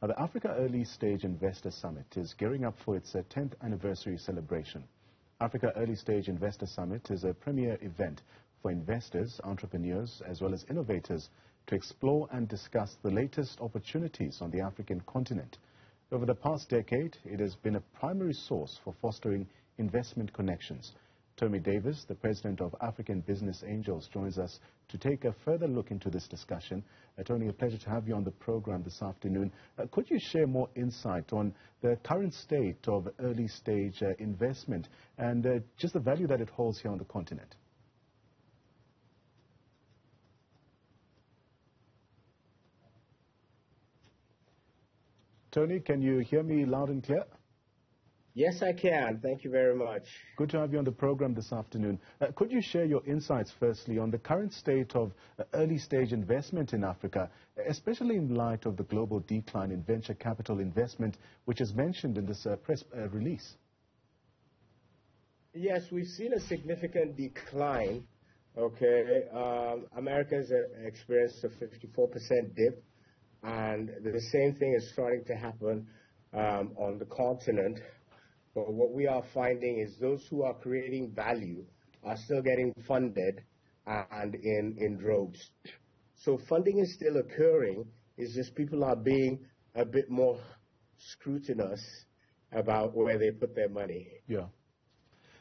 Now, the Africa Early Stage Investor Summit is gearing up for its 10th anniversary celebration. Africa Early Stage Investor Summit is a premier event for investors, entrepreneurs, as well as innovators to explore and discuss the latest opportunities on the African continent. Over the past decade, it has been a primary source for fostering investment connections. Tommy Davis, the president of African Business Angels, joins us to take a further look into this discussion. Tony, a pleasure to have you on the program this afternoon. Could you share more insight on the current state of early stage investment and just the value that it holds here on the continent? Tony, can you hear me loud and clear? Yes, I can. Thank you very much. Good to have you on the program this afternoon. Could you share your insights, firstly, on the current state of early-stage investment in Africa, especially in light of the global decline in venture capital investment, which is mentioned in this press release? Yes, we've seen a significant decline. Okay, America's experienced a 54% dip, and the same thing is starting to happen on the continent. But what we are finding is those who are creating value are still getting funded and in droves. So funding is still occurring. It's just people are being a bit more scrutinous about where they put their money. Yeah.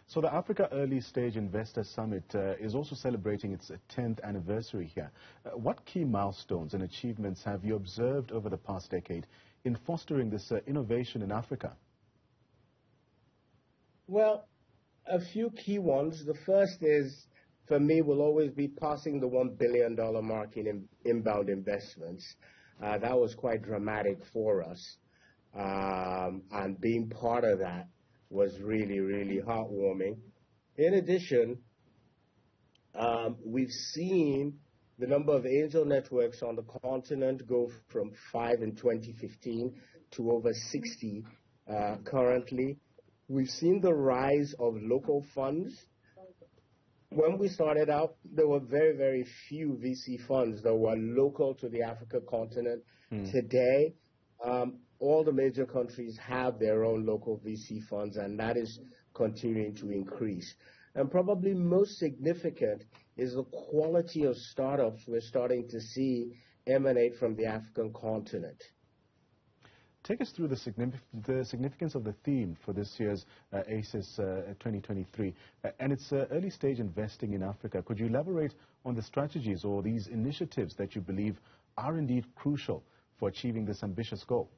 So the Africa Early Stage Investor Summit is also celebrating its 10th anniversary here. What key milestones and achievements have you observed over the past decade in fostering this innovation in Africa? Well, a few key ones. The first is, for me, will always be passing the $1 billion mark in inbound investments. That was quite dramatic for us. And being part of that was really, really heartwarming. In addition, we've seen the number of angel networks on the continent go from 5 in 2015 to over 60 currently. We've seen the rise of local funds. When we started out, there were very, very few VC funds that were local to the African continent. Today, all the major countries have their own local VC funds, and that is continuing to increase. And probably most significant is the quality of startups we're starting to see emanate from the African continent. Take us through the significance of the theme for this year's ACES 2023 and its early stage investing in Africa. Could you elaborate on the strategies or these initiatives that you believe are indeed crucial for achieving this ambitious goal?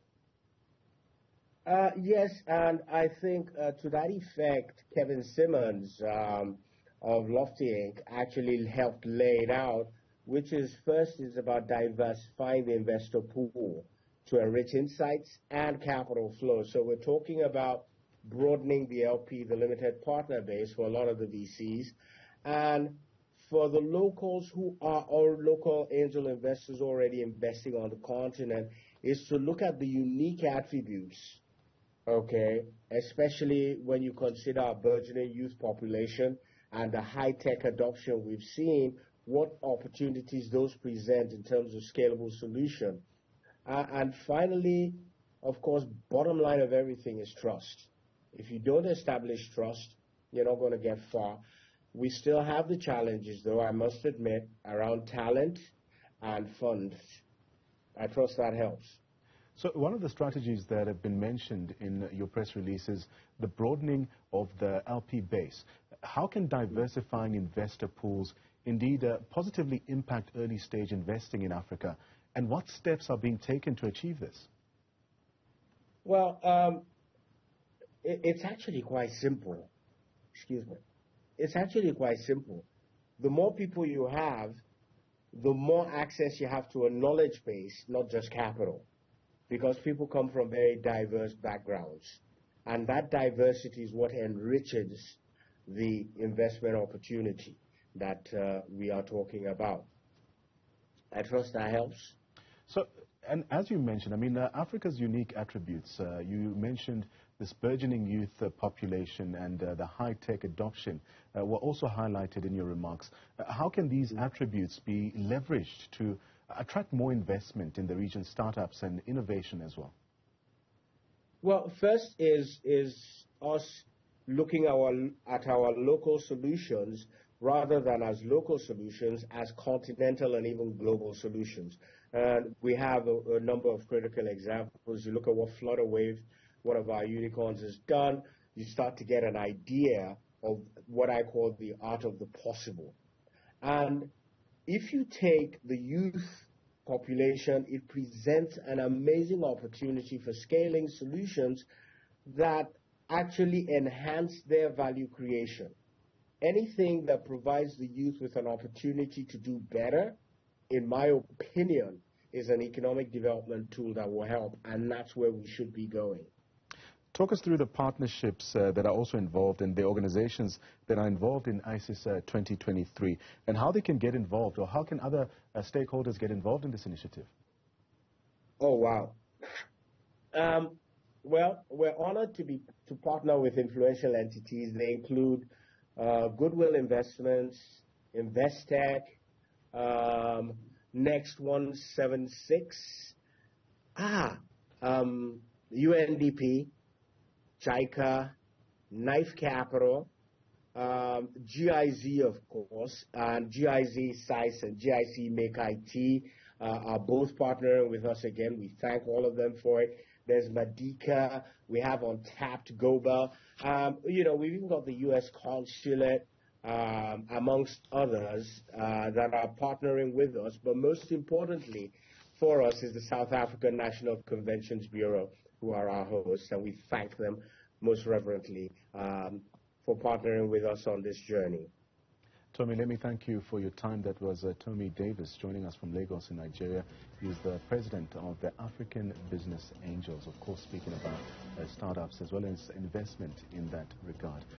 Yes, and I think to that effect, Kevin Simmons of Lofty Inc. actually helped lay it out, which is first is about diversifying the investor pool to enrich insights and capital flow. So we're talking about broadening the LP, the limited partner base for a lot of the VCs. And for the locals who are our local angel investors already investing on the continent, is to look at the unique attributes, okay, especially when you consider our burgeoning youth population and the high-tech adoption we've seen, what opportunities those present in terms of scalable solution. And finally, of course, bottom line of everything is trust. If you don't establish trust, you're not going to get far. We still have the challenges, though, I must admit, around talent and funds. I trust that helps. So one of the strategies that have been mentioned in your press release is the broadening of the LP base. How can diversifying investor pools indeed positively impact early stage investing in Africa? And what steps are being taken to achieve this? Well, it's actually quite simple. Excuse me. It's actually quite simple. The more people you have, the more access you have to a knowledge base, not just capital, because people come from very diverse backgrounds. And that diversity is what enriches the investment opportunity that we are talking about. I trust that helps. So, and as you mentioned, I mean, Africa's unique attributes, you mentioned this burgeoning youth population and the high-tech adoption were also highlighted in your remarks. How can these attributes be leveraged to attract more investment in the region, startups and innovation as well? Well, first is us looking at our local solutions rather than as local solutions, as continental and even global solutions. And we have a number of critical examples. You look at what Flutterwave, one of our unicorns, has done, you start to get an idea of what I call the art of the possible. And if you take the youth population, it presents an amazing opportunity for scaling solutions that actually enhance their value creation. Anything that provides the youth with an opportunity to do better, in my opinion, is an economic development tool that will help, and that's where we should be going. Talk us through the partnerships that are also involved and the organizations that are involved in ICIS 2023 and how they can get involved, or how can other stakeholders get involved in this initiative? Oh, wow. Well, we're honored to partner with influential entities. They include Goodwill Investments, Investec, Next 176, UNDP, JICA, Knife Capital, GIZ, of course, and GIZ SICE and GIC Make IT are both partnering with us again. We thank all of them for it. There's Madika. We have Untapped Global. We've even got the U.S. Consulate, amongst others, that are partnering with us. But most importantly for us is the South African National Conventions Bureau, who are our hosts, and we thank them most reverently for partnering with us on this journey. Tommy, let me thank you for your time. That was Tommy Davis joining us from Lagos in Nigeria. He's the president of the African Business Angels, of course, speaking about startups as well as investment in that regard.